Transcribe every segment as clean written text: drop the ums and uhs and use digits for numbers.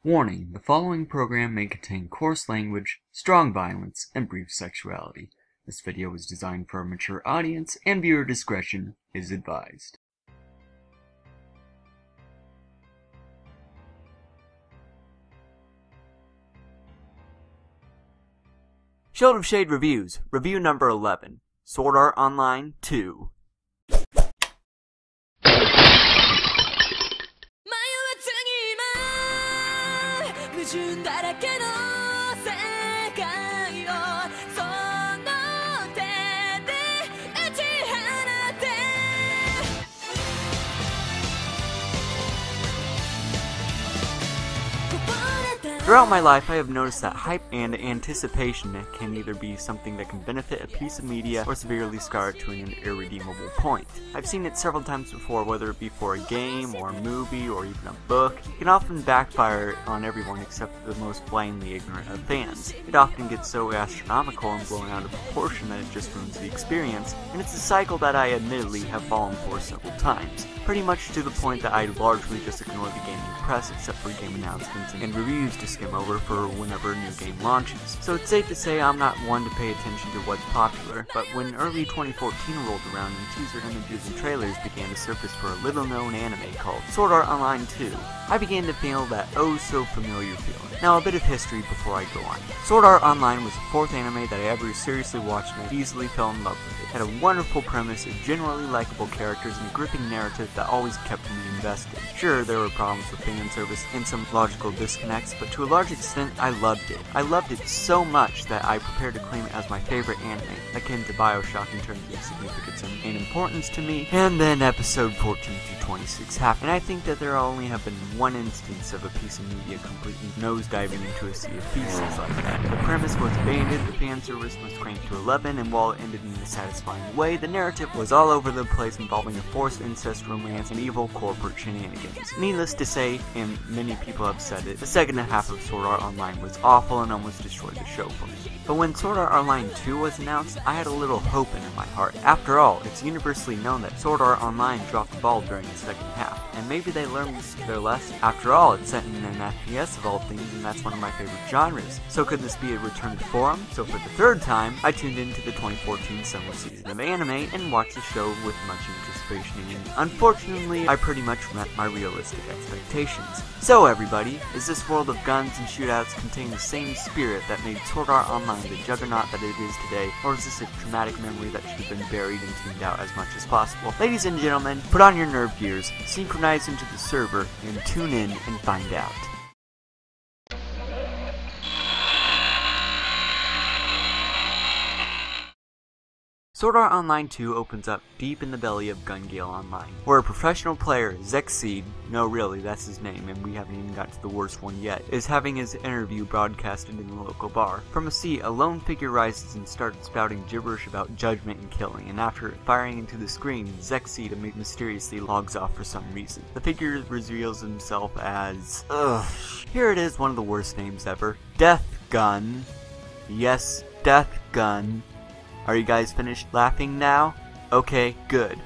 Warning, the following program may contain coarse language, strong violence, and brief sexuality. This video was designed for a mature audience, and viewer discretion is advised. Childe of Shade Reviews, Review number 11, Sword Art Online 2. Throughout my life, I have noticed that hype and anticipation can either be something that can benefit a piece of media or severely scar it to an irredeemable point. I've seen it several times before, whether it be for a game or a movie or even a book. It can often backfire on everyone except the most blindly ignorant of fans. It often gets so astronomical and blown out of proportion that it just ruins the experience, and it's a cycle that I admittedly have fallen for several times. Pretty much to the point that I largely just ignore the gaming press except for game announcements and reviews to skim over for whenever a new game launches. So it's safe to say I'm not one to pay attention to what's popular, but when early 2014 rolled around and teaser images and trailers began to surface for a little known anime called Sword Art Online 2, I began to feel that oh so familiar feeling. Now a bit of history before I go on. Sword Art Online was the fourth anime that I ever seriously watched and I easily fell in love with it. It had a wonderful premise, generally likable characters, and a gripping narrative that always kept me invested. Sure, there were problems with fan service and some logical disconnects, but to a large extent, I loved it. I loved it so much that I prepared to claim it as my favorite anime, akin to BioShock in terms of significance and importance to me. And then episode 14 through 26 happened, and I think that there only have been one instance of a piece of media completely nosediving into a sea of pieces like that. The premise was abandoned, the fan service was cranked to 11, and while it ended in a satisfying way, the narrative was all over the place involving a forced incest romance and evil corporate shenanigans. Needless to say, and many people have said it, the second half of Sword Art Online was awful and almost destroyed the show for me. But when Sword Art Online 2 was announced, I had a little hope in my heart. After all, it's universally known that Sword Art Online dropped the ball during the second half, and maybe they learned their lesson. After all, it's set in an FPS of all things, and that's one of my favorite genres. So could this be a return to form? So for the third time, I tuned into the 2014 summer season of anime and watched the show with much anticipation, and unfortunately, I pretty much met my realistic expectations. So everybody, is this world of guns and shootouts contain the same spirit that made Sword Art Online the juggernaut that it is today, or is this a traumatic memory that should have been buried and tuned out as much as possible? Ladies and gentlemen, put on your nerve gears, synchronize into the server, and tune in and find out. Sword Art Online 2 opens up deep in the belly of Gunland Online, where a professional player, Zexseed, no really, that's his name, and we haven't even got to the worst one yet, is having his interview broadcasted in the local bar. From a seat, a lone figure rises and starts spouting gibberish about judgment and killing, and after firing into the screen, Zexseed mysteriously logs off for some reason. The figure reveals himself as... here it is, one of the worst names ever. Death Gun. Yes, Death Gun. Are you guys finished laughing now? Okay, good.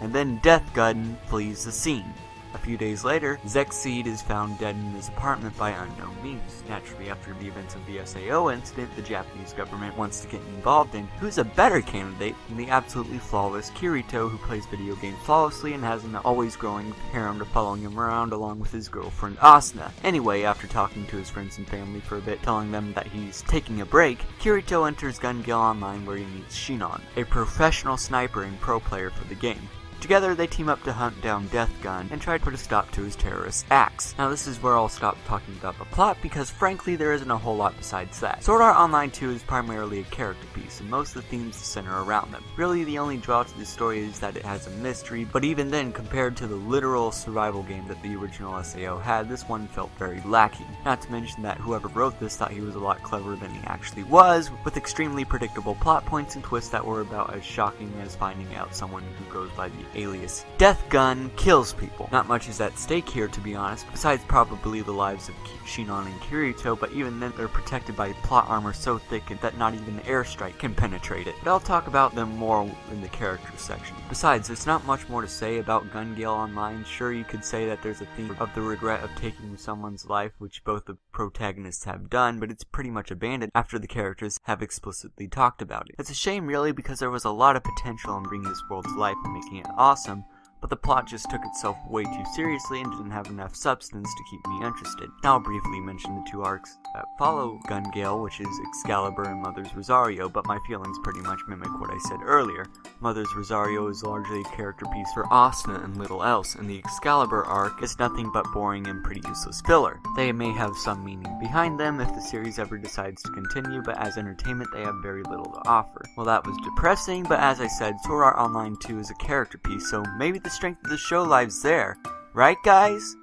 And then Death Gun flees the scene. A few days later, Zexseed is found dead in his apartment by unknown means. Naturally, after the events of the SAO incident, the Japanese government wants to get involved in who's a better candidate than the absolutely flawless Kirito, who plays video games flawlessly and has an always growing harem following him around along with his girlfriend Asuna. Anyway, after talking to his friends and family for a bit, telling them that he's taking a break, Kirito enters Gunland Online where he meets Shootin, a professional sniper and pro player for the game. Together, they team up to hunt down Death Gun and try to put a stop to his terrorist acts. Now this is where I'll stop talking about the plot because frankly there isn't a whole lot besides that. Sword Art Online 2 is primarily a character piece and most of the themes center around them. Really the only draw to the story is that it has a mystery, but even then compared to the literal survival game that the original SAO had, this one felt very lacking. Not to mention that whoever wrote this thought he was a lot cleverer than he actually was, with extremely predictable plot points and twists that were about as shocking as finding out someone who goes by the alias Death Gun, kills people. Not much is at stake here, to be honest, besides probably the lives of Shootin and Kirito, but even then they're protected by plot armor so thick that not even an airstrike can penetrate it. But I'll talk about them more in the characters section. Besides, there's not much more to say about Gun Gale Online. Sure, you could say that there's a theme of the regret of taking someone's life, which both the protagonists have done, but it's pretty much abandoned after the characters have explicitly talked about it. It's a shame really, because there was a lot of potential in bringing this world to life and making it awesome, but the plot just took itself way too seriously and didn't have enough substance to keep me interested. Now I'll briefly mention the two arcs that follow Gun Gale, which is Excalibur and Mother's Rosario, but my feelings pretty much mimic what I said earlier. Mother's Rosario is largely a character piece for Asuna and little else, and the Excalibur arc is nothing but boring and pretty useless filler. They may have some meaning behind them if the series ever decides to continue, but as entertainment they have very little to offer. Well, that was depressing, but as I said, Sword Art Online 2 is a character piece, so maybe the strength of the show lies there. Right, guys?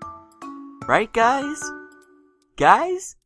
Right, guys? Guys?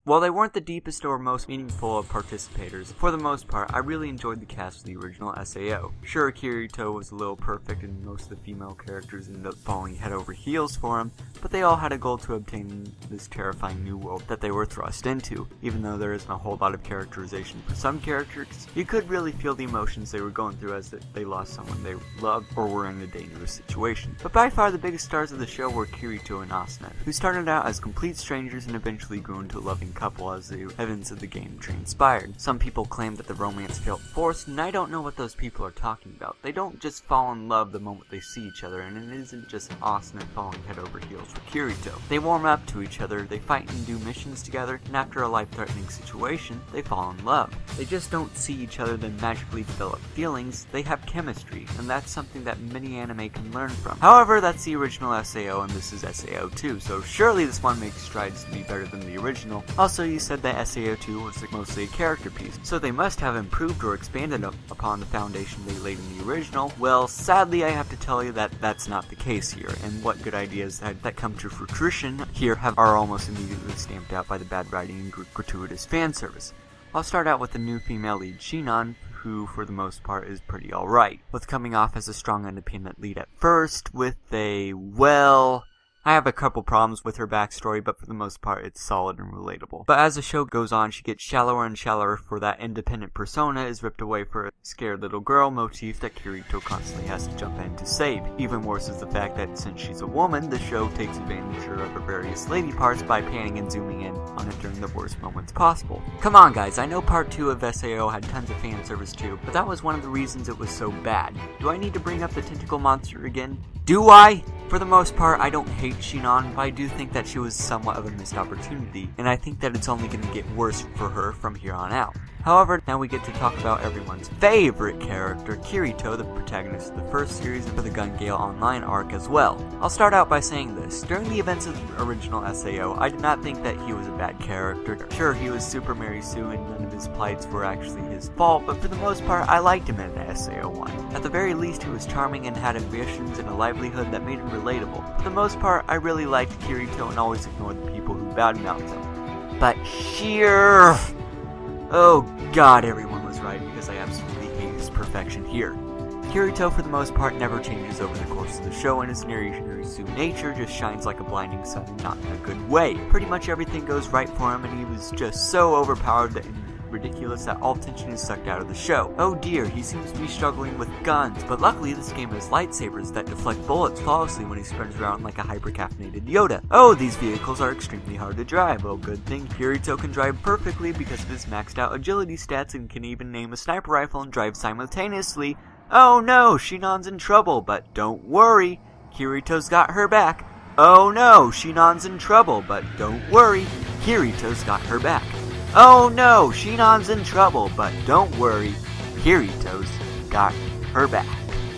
While they weren't the deepest or most meaningful of participators, for the most part, I really enjoyed the cast of the original SAO. Sure, Kirito was a little perfect and most of the female characters ended up falling head over heels for him, but they all had a goal to obtain this terrifying new world that they were thrust into. Even though there isn't a whole lot of characterization for some characters, you could really feel the emotions they were going through as they lost someone they loved or were in a dangerous situation. But by far the biggest stars of the show were Kirito and Asuna, who started out as complete strangers and eventually grew into a loving couple as the events of the game transpired. Some people claim that the romance felt forced, and I don't know what those people are talking about. They don't just fall in love the moment they see each other, and it isn't just Asuna falling head over heels for Kirito. They warm up to each other, they fight and do missions together, and after a life-threatening situation, they fall in love. They just don't see each other then magically develop feelings, they have chemistry, and that's something that many anime can learn from. However, that's the original SAO, and this is SAO 2, so surely this one makes strides to be better than the original. Also, you said that SAO 2 was mostly a character piece, so they must have improved or expanded upon the foundation they laid in the original. Well, sadly I have to tell you that that's not the case here, and what good ideas that come to fruition here are almost immediately stamped out by the bad writing and gratuitous fan service. I'll start out with the new female lead, Shootin, who for the most part is pretty alright, with coming off as a strong independent lead at first, with a, well, I have a couple problems with her backstory, but for the most part it's solid and relatable. But as the show goes on, she gets shallower and shallower, for that independent persona is ripped away for a scared little girl motif that Kirito constantly has to jump in to save. Even worse is the fact that since she's a woman, the show takes advantage of her various lady parts by panning and zooming in on it during the worst moments possible. Come on guys, I know part 2 of SAO had tons of fan service too, but that was one of the reasons it was so bad. Do I need to bring up the tentacle monster again? Do I? For the most part, I don't hate Shootin, but I do think that she was somewhat of a missed opportunity, and I think that it's only going to get worse for her from here on out. However, now we get to talk about everyone's favorite character, Kirito, the protagonist of the first series and for the Gun Gale Online arc as well. I'll start out by saying this. During the events of the original SAO, I did not think that he was a bad character. Sure, he was Super Mary Sue and none of his plights were actually his fault, but for the most part, I liked him in SAO 1. At the very least, he was charming and had ambitions and a livelihood that made him relatable. For the most part, I really liked Kirito and always ignored the people who badmouthed him. But sheer... oh god, everyone was right, because I absolutely hate his perfection here. Kirito, for the most part, never changes over the course of the show, and his Narisu nature just shines like a blinding sun, and not in a good way. Pretty much everything goes right for him, and he was just so overpowered and ridiculous that all tension is sucked out of the show. Oh dear, he seems to be struggling with guns, but luckily this game has lightsabers that deflect bullets flawlessly when he spins around like a hyper-caffeinated Yoda. Oh, these vehicles are extremely hard to drive. Oh, good thing Kirito can drive perfectly because of his maxed out agility stats and can even name a sniper rifle and drive simultaneously. Oh no, Shootin's in trouble, but don't worry, Kirito's got her back. Oh no, Shootin's in trouble, but don't worry, Kirito's got her back. Oh no, Shootin's in trouble, but don't worry, Kirito's got her back.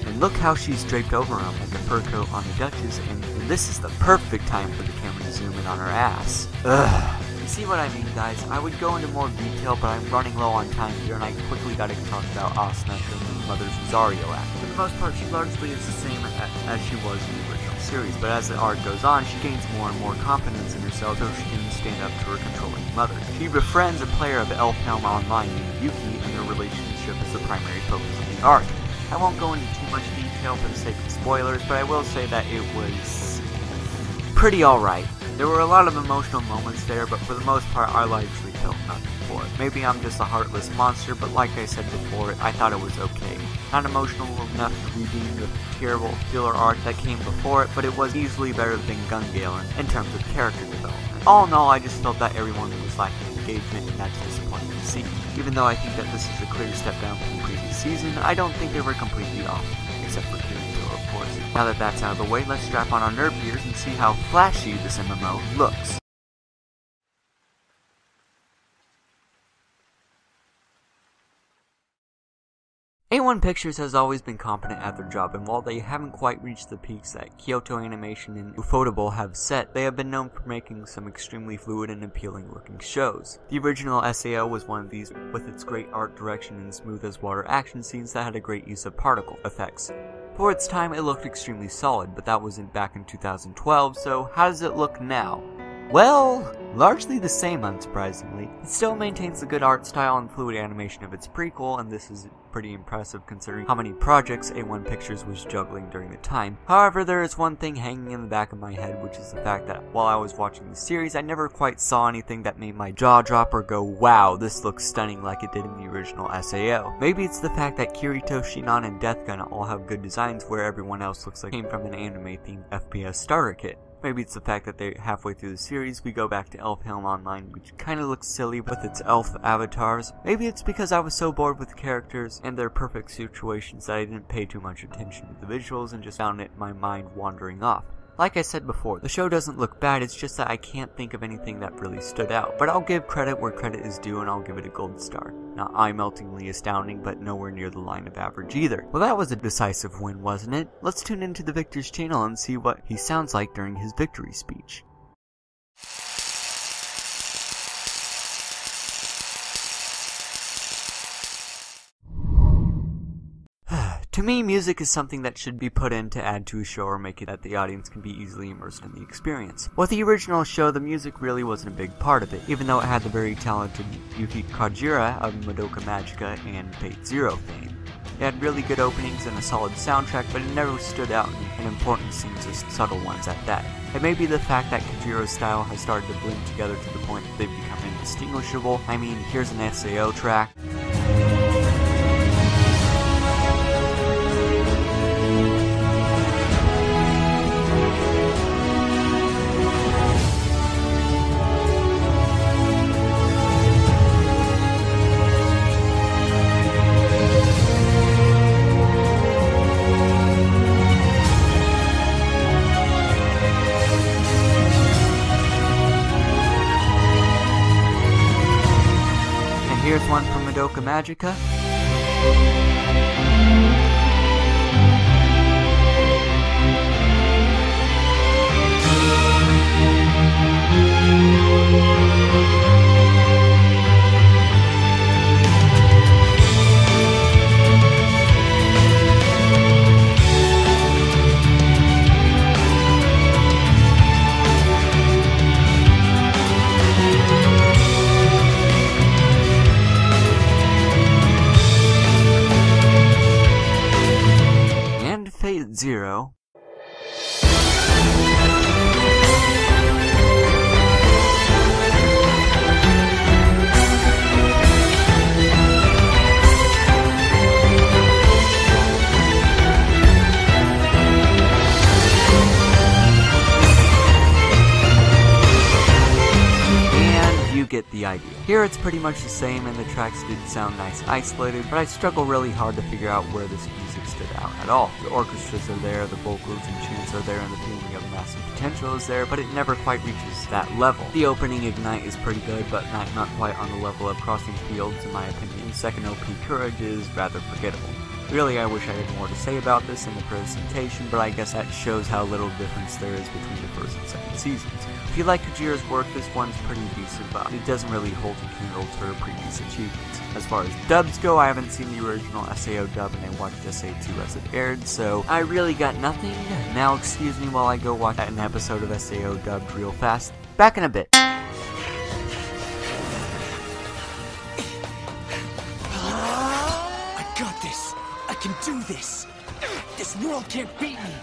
And look how she's draped over him like a fur coat on the Duchess, and this is the perfect time for the camera to zoom in on her ass. Ugh. You see what I mean, guys? I would go into more detail, but I'm running low on time here, and I quickly gotta talk about Asuna and Mother's Rosario act. For the most part, she largely is the same as she was in the original series, but as the arc goes on, she gains more and more confidence in herself so she can stand up to her controlling mother. She befriends a player of Elfhelm Online named Yuki, and their relationship is the primary focus of the arc. I won't go into too much detail for the sake of spoilers, but I will say that it was pretty alright. There were a lot of emotional moments there, but for the most part, I largely felt nothing for it. Maybe I'm just a heartless monster, but like I said before, I thought it was okay. Not emotional enough to redeem the terrible filler arc that came before it, but it was easily better than Gunland in terms of character development. All in all, I just felt that everyone was lacking engagement, and that's disappointing to see. Even though I think that this is a clear step down from the previous season, I don't think they were completely off, except for Kirito, of course. Now that that's out of the way, let's strap on our nerd gears and see how flashy this MMO looks. A1 Pictures has always been competent at their job, and while they haven't quite reached the peaks that Kyoto Animation and Ufotable have set, they have been known for making some extremely fluid and appealing looking shows. The original SAO was one of these, with its great art direction and smooth as water action scenes that had a great use of particle effects. For its time, it looked extremely solid, but that wasn't back in 2012, so how does it look now? Well, largely the same, unsurprisingly. It still maintains the good art style and fluid animation of its prequel, and this is pretty impressive considering how many projects A1 Pictures was juggling during the time. However, there is one thing hanging in the back of my head, which is the fact that while I was watching the series, I never quite saw anything that made my jaw drop or go, wow, this looks stunning like it did in the original SAO. Maybe it's the fact that Kirito, Shinon, and Death Gun all have good designs where everyone else looks like it came from an anime-themed FPS starter kit. Maybe it's the fact that they halfway through the series, we go back to Elfhelm Online, which kinda looks silly with its elf avatars. Maybe it's because I was so bored with the characters and their perfect situations that I didn't pay too much attention to the visuals and just found my mind wandering off. Like I said before, the show doesn't look bad, it's just that I can't think of anything that really stood out. But I'll give credit where credit is due, and I'll give it a gold star. Not eye-meltingly astounding, but nowhere near the line of average either. Well, that was a decisive win, wasn't it? Let's tune into the victor's channel and see what he sounds like during his victory speech. To me, music is something that should be put in to add to a show or make it that the audience can be easily immersed in the experience. With the original show, the music really wasn't a big part of it, even though it had the very talented Yuki Kajiura of Madoka Magica and Fate Zero fame. It had really good openings and a solid soundtrack, but it never stood out in important scenes or subtle ones at that. It may be the fact that Kajiura's style has started to blend together to the point that they've become indistinguishable. I mean, here's an SAO track. Here's one from Madoka Magica. Zero. Get the idea. Here it's pretty much the same and the tracks did sound nice isolated, but I struggle really hard to figure out where this music stood out at all. The orchestras are there, the vocals and chants are there, and the feeling of massive potential is there, but it never quite reaches that level. The opening Ignite is pretty good, but not quite on the level of Crossing Fields in my opinion. Second OP Courage is rather forgettable. Really, I wish I had more to say about this in the presentation, but I guess that shows how little difference there is between the first and second seasons. If you like Kajiura's work, this one's pretty decent, but it doesn't really hold a candle to her previous achievements. As far as dubs go, I haven't seen the original SAO dub and I watched SA2 as it aired, so I really got nothing. Now excuse me while I go watch an episode of SAO dubbed real fast. Back in a bit. I got this! I can do this! This world can't beat me!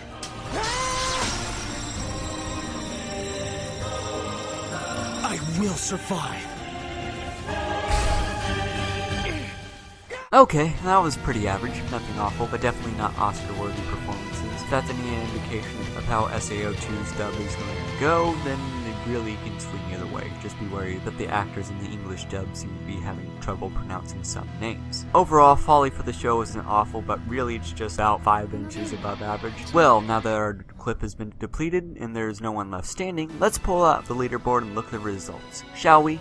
I will survive! Okay, that was pretty average. Nothing awful, but definitely not Oscar-worthy performances. If that's any indication of how SAO2's dub is going to go, then it really can swing either way. Just be wary that the actors in the English dub seem to be having trouble pronouncing some names. Overall, folly for the show isn't awful, but really it's just about 5 inches above average. Well, now that our clip has been depleted and there's no one left standing, let's pull out the leaderboard and look at the results, shall we?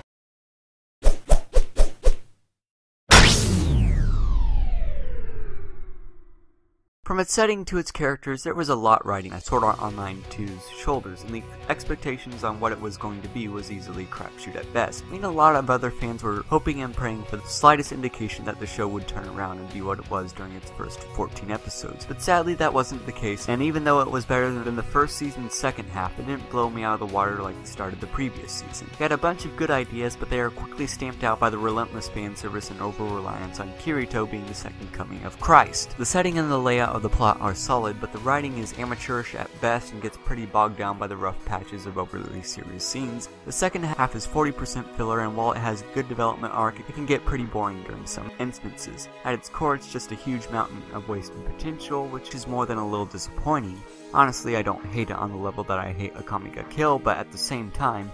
From its setting to its characters, there was a lot riding on Sword Art Online 2's shoulders, and the expectations on what it was going to be was easily crapshoot at best. I mean, a lot of other fans were hoping and praying for the slightest indication that the show would turn around and be what it was during its first 14 episodes, but sadly that wasn't the case, and even though it was better than the first season's second half, it didn't blow me out of the water like the start of the previous season. It had a bunch of good ideas, but they are quickly stamped out by the relentless fan service and over-reliance on Kirito being the second coming of Christ. The setting and the layout of the plot are solid, but the writing is amateurish at best and gets pretty bogged down by the rough patches of overly serious scenes. The second half is 40% filler, and while it has good development arc, it can get pretty boring during some instances. At its core, it's just a huge mountain of wasted potential, which is more than a little disappointing. Honestly, I don't hate it on the level that I hate Akame ga Kill, but at the same time,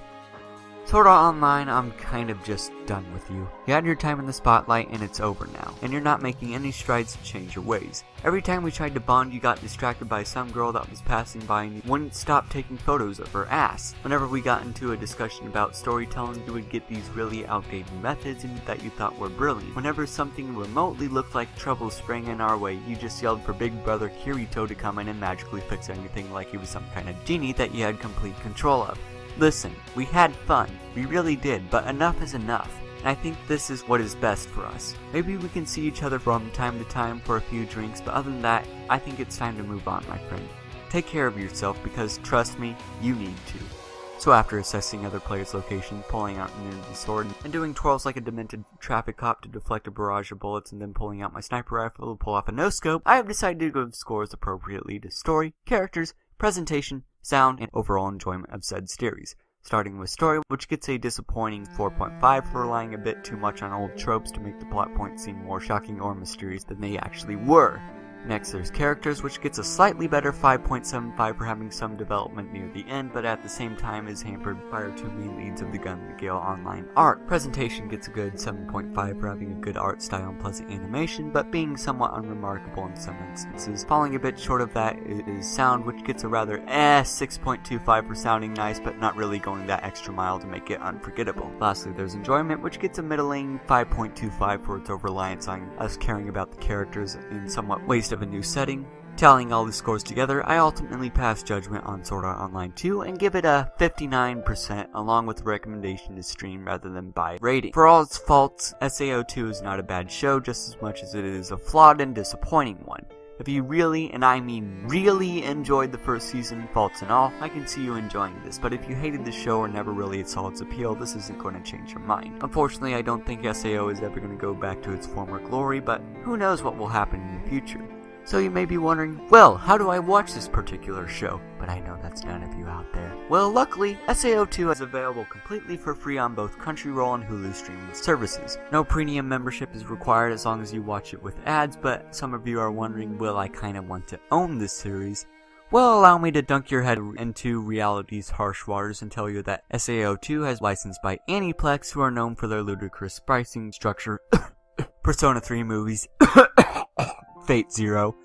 Sword Art Online, I'm kind of just done with you. You had your time in the spotlight and it's over now, and you're not making any strides to change your ways. Every time we tried to bond, you got distracted by some girl that was passing by and you wouldn't stop taking photos of her ass. Whenever we got into a discussion about storytelling, you would get these really outdated methods that you thought were brilliant. Whenever something remotely looked like trouble sprang in our way, you just yelled for Big Brother Kirito to come in and magically fix anything like he was some kind of genie that you had complete control of. Listen, we had fun, we really did, but enough is enough, and I think this is what is best for us. Maybe we can see each other from time to time for a few drinks, but other than that, I think it's time to move on, my friend. Take care of yourself, because trust me, you need to. So after assessing other players' locations, pulling out an energy sword, and doing twirls like a demented traffic cop to deflect a barrage of bullets, and then pulling out my sniper rifle to pull off a no-scope, I have decided to give scores appropriately to story, characters, presentation, sound, and overall enjoyment of said series. Starting with story, which gets a disappointing 4.5 for relying a bit too much on old tropes to make the plot points seem more shocking or mysterious than they actually were. Next there's characters, which gets a slightly better 5.75 for having some development near the end, but at the same time is hampered by our two main leads of the Gunland online art. Presentation gets a good 7.5 for having a good art style and pleasant animation, but being somewhat unremarkable in some instances. Falling a bit short of that is sound, which gets a rather 6.25 for sounding nice, but not really going that extra mile to make it unforgettable. Lastly, there's enjoyment, which gets a middling 5.25 for its over-reliance on us caring about the characters in somewhat waste of a new setting. Tallying all the scores together, I ultimately pass judgment on Sword Art Online 2 and give it a 59%, along with the recommendation to stream rather than buy rating. For all its faults, SAO2 is not a bad show just as much as it is a flawed and disappointing one. If you really, and I mean really, enjoyed the first season, faults and all, I can see you enjoying this, but if you hated the show or never really saw its appeal, this isn't going to change your mind. Unfortunately, I don't think SAO is ever going to go back to its former glory, but who knows what will happen in the future. So you may be wondering, well, how do I watch this particular show? But I know that's none of you out there. Well, luckily, SAO2 is available completely for free on both Crunchyroll and Hulu streaming services. No premium membership is required as long as you watch it with ads, but some of you are wondering, will I kinda want to own this series? Well, allow me to dunk your head into reality's harsh waters and tell you that SAO2 has licensed by Aniplex, who are known for their ludicrous pricing structure, Persona 3 movies, Fate Zero,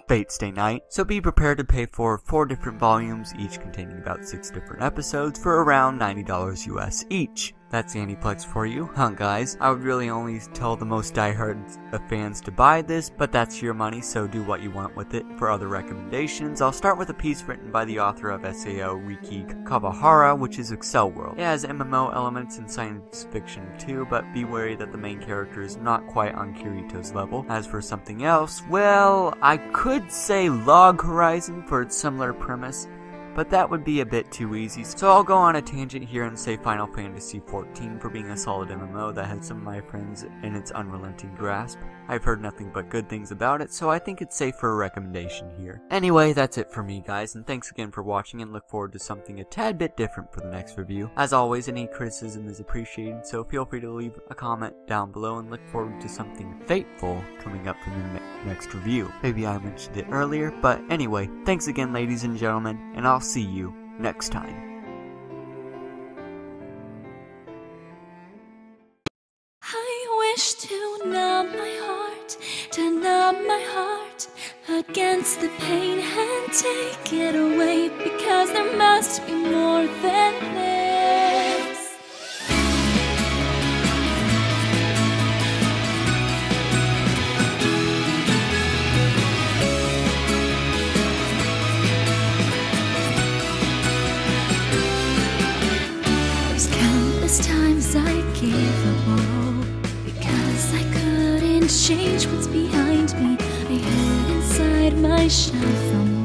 Fate Stay Night, so be prepared to pay for 4 different volumes, each containing about 6 different episodes, for around $90 US each. that's Aniplex for you. Huh, guys, I would really only tell the most diehard of fans to buy this, but that's your money, so do what you want with it. For other recommendations, I'll start with a piece written by the author of SAO, Yuki Kajiura, which is Excel World. It has MMO elements and science fiction too, but be wary that the main character is not quite on Kirito's level. As for something else, well, I could say Log Horizon for its similar premise, but that would be a bit too easy, so I'll go on a tangent here and say Final Fantasy XIV for being a solid MMO that had some of my friends in its unrelenting grasp. I've heard nothing but good things about it, so I think it's safe for a recommendation here. Anyway, that's it for me, guys, and thanks again for watching, and look forward to something a tad bit different for the next review. As always, any criticism is appreciated, so feel free to leave a comment down below, and look forward to something fateful coming up from the next review. Maybe I mentioned it earlier, but anyway, thanks again, ladies and gentlemen, and I'll see you next time. I wish to numb my heart against the pain and take it away, because there must be more than this. There's countless times I gave up on hope because I couldn't change what's behind me. I hid inside my shell from